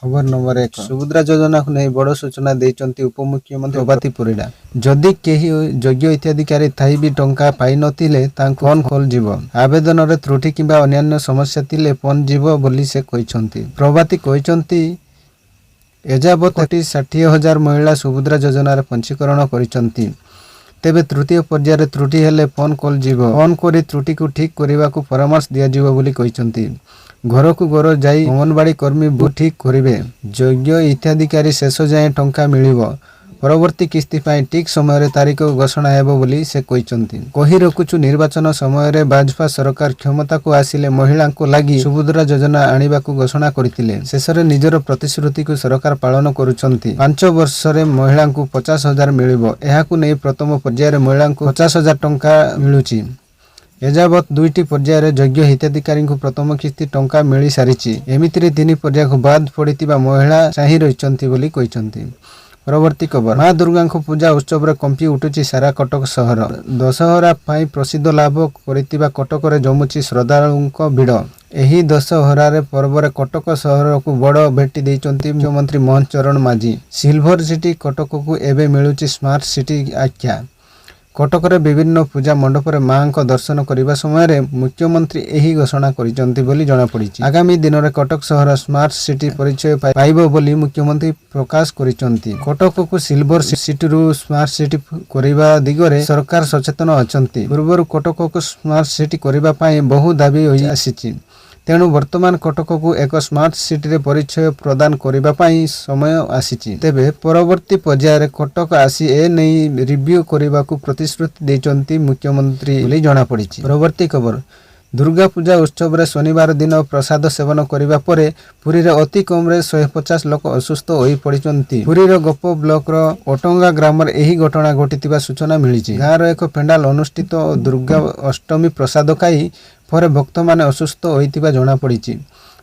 खबर नंबर 1 सुभद्रा योजना को नहीं बड़ सूचना देइचंती उपमुख्यमंत्री प्रभाती परिडा। जदि केही योग्य हिताधिकारी थाई भी टंका पाई नथिले तांको फोन कॉल जीवो। आवेदन रे त्रुटि किबा अन्य समस्या थिले फोन जीवो बोली से कहिसंती। प्रभाती कहिसंती एजाबत 60,000 महिला सुभद्रा योजना रे पंजीकरण करिसंती। तेबे तृतीय पर्यायर त्रुटि हेले फोन कॉल जीवो। फोन करी त्रुटि को ठीक करने को परामर्श दिया जीवो बोली कहिसंती। घर को घर जाई अंगनवाड़ी कर्मी ठीक करिवे। योग्य हिताधिकारी शेष जाए टंका मिलिबो। परवर्ती किस्ती पाई ठीक समय तारीख घोषणा हेबो बोली से कहिसंती। कहि रखुछु निर्वाचन समय रे भाजपा सरकार क्षमता को आसिले महिला को लागि सुभद्रा योजना आनिबा को घोषणा करथिले। शेषरे निजर प्रतिश्रुति को सरकार पालन करूछंती। 5 वर्ष रे महिला को 50,000 मिलिबो। एहाकु नै प्रथम पर्यायर महिला को 50,000 टंका मिलुची। एजाबत 2टी पर्यायर योग्य हिताधिकारी को प्रथम किस्ती टंका मिली सारिची। एमितिरे 3 पर्याय को बाद पड़ितिबा महिला चाहि रहिचंती बोली कहिसंती। परवर्ती खबर माँ दुर्गा को पूजा उत्सव रे कंपी उठुची सारा कटक सहर। दशहरा पाई प्रसिद्ध लाभ करितिबा कटक रे जमुची श्रद्धालुंक भिड़। एही दशहरा रे पर्व रे कटक सहर को बड़ भेटी देइचंती मुख्यमंत्री मोहन चरण माझी। सिल्वर सिटी कटक को एबे मिलुची स्मार्ट सिटी आख्या। कटक रे विभिन्न पूजा मंडप रे मां को दर्शन करिबा समय रे मुख्यमंत्री एही घोषणा करिसंती बोली जणा पड़िछि। आगामी दिन रे कटक शहर स्मार्ट सिटी परिचय पाइबो बोली मुख्यमंत्री प्रकाश करिसंती। कटक को सिल्वर सिटी रु स्मार्ट सिटी करिबा दिगरे सरकार सचेतन अछंती। पूर्वरु कटक को स्मार्ट सिटी करिबा पाई बहु दाबी होई आसीछि। तेणु वर्तमान कटक को एक स्मार्ट सिटी रे परिचय प्रदान करिबा पाई समय आसीछि। तेबे परवर्ती पर्यायर कटक आसी ए नै रिव्यू करिबा को प्रतिश्रुति दैचंती मुख्यमंत्री बोली जणा पड़िछि। परवर्ती खबर दुर्गा पूजा उत्सव रे शनिवार दिन प्रसाद सेवन करिबा परे पुरी रे अति कम रे 150 लोक असुस्थ होई पड़िचंती। पुरी रो गोप ब्लॉक रो ओटंगा ग्राम रे एही घटना घटितिबा सूचना मिलिछि। गाँ रो एक पेंडाल अनुष्ठित दुर्गा अष्टमी प्रसाद खाई पर भक्त माने असुस्थ होइतिबा जणा पड़िछि।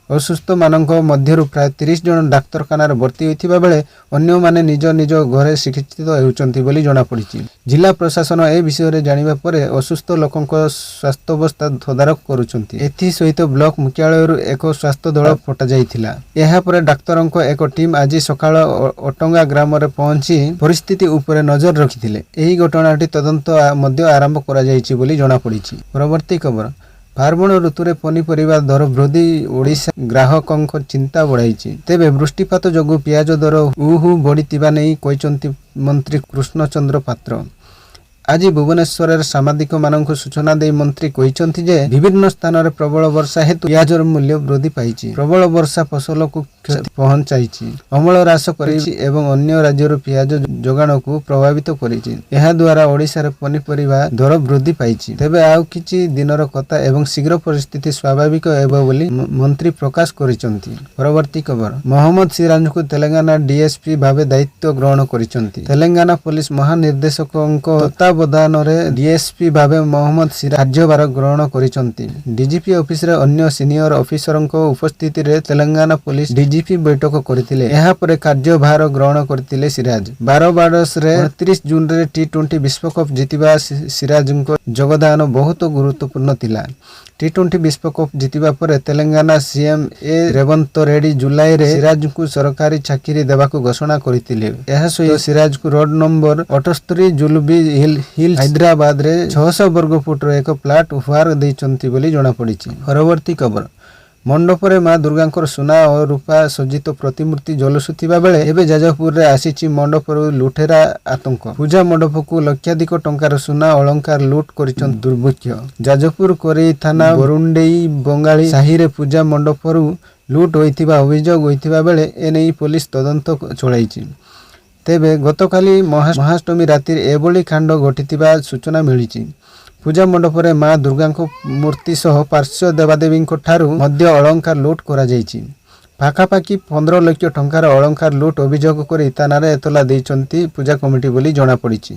असुस्थ मानक मध्यरु प्राय 30 जन डाक्तरखाना रे भर्ती होइतिबा बेले अन्य माने निज निज घरे चिकित्सित हेउचंती बोली जणा पड़िछि। जिला प्रशासन ए विषय रे जानिबा परे असुस्थ लोकंक स्वास्थ्य अवस्था तदारक करूचंती। एथि सहित ब्लॉक मुख्यालय रु एक स्वास्थ्य दल पटा जाइथिला। एहा परे डाक्तरंक एक टीम आज सकाळ ओटंगा ग्राम रे पहुंची परिस्थिति ऊपर नजर रखिथिले। एही घटनाटी तदंत मध्य आरंभ करा जाइछि बोली जणा पड़िछि। परवर्ती खबर फार्मण ऋतु रे पनीपरिबा दर वृद्धि ओडिशा ग्राहकंक चिंता बढ़ाइछि। तेबे वृष्टिपात जोगु पियाज दर उहु बढ़ितिबा नै कहिसंती मंत्री कृष्णचंद्र पात्र। आज भुवनेश्वर सामाजिक मानक सूचना दे मंत्री कहिसंती जे विभिन्न स्थान रे प्रबल वर्षा हेतु पियाजर मूल्य वृद्धि पाइछि। प्रबल वर्षा फसल को क्षति पहुंचाइछि, अमल ह्रास करिछि एवं अन्य राज्य रो पियाज जोगाण को प्रभावित करिछि। एहा द्वारा ओडिसा रे पनीपरिबा दर वृद्धि पाइछि। तेबे आउ किछि दिनर कथा एवं शीघ्र परिस्थिति स्वाभाविक हेबो बोली मंत्री प्रकाश करिसंती। परवर्ती खबर मोहम्मद सिराज को तेलंगाना डीएसपी भाबे दायित्व ग्रहण करिसंती। तेलंगाना पुलिस महानिर्देशकंक तत्वावधान रे डीएसपी भाबे मोहम्मद सिराज कार्यभार ग्रहण करिसंती। डीजीपी ऑफिस रे अन्य सीनियर ऑफिसरंक उपस्थिति रे तेलंगाना पुलिस डीजीपी बैठक करथिले। एहा परे कार्यभार ग्रहण करथिले सिराज। 12 वर्ष रे 29 जून रे टी20 विश्वकप जीतिबा सिराजंक योगदान बहुत गुरुत्वपूर्ण थिला। टी20 विश्वकप जीतिबा परे तेलंगाना सीएम ए रेवंत रेड्डी जुलाई रे सिराज को सरकारी चाकरी देबा को घोषणा करथिले। एहा सहित सिराज को रोड नंबर 78 जुलबी हिल हैदराबाद रे 600 वर्ग फुट रो एक प्लाट उपहार दैचंती बोली जणा पड़िछि। परवर्ती खबर मंडप रे मां दुर्गांकर सुना और रूपा सज्जित प्रतिमूर्ति जलुसुथिबा बेले एबे जाजपुर रे आसीछि मंडप रो लुटेरा आतंक। पूजा मंडप को लक्षाधिक टंकार सुना अलंकार लूट करिछन दुर्बृत्त। जाजपुर कोरी थाना बरुंडेई बंगाली साही रे पूजा मंडप रो लूट होइतिबा अभियोग होइतिबा बेले एनै पुलिस तदंत चलाइछि। तेबे गतकाली महाअष्टमी राति एभली कांड घटितिबा सूचना मिलिछि। पूजा मंडप रे मां दुर्गा मूर्ति सह पार्श्व देवादेवी ठारू मध्य अलंकार लूट करा जाइछि। पाखापाखि 15 लाख टंकार अलंकार लूट अभियोग करी थाना रे एतला दैचंती पूजा कमिटी बोली जणा पड़िछि।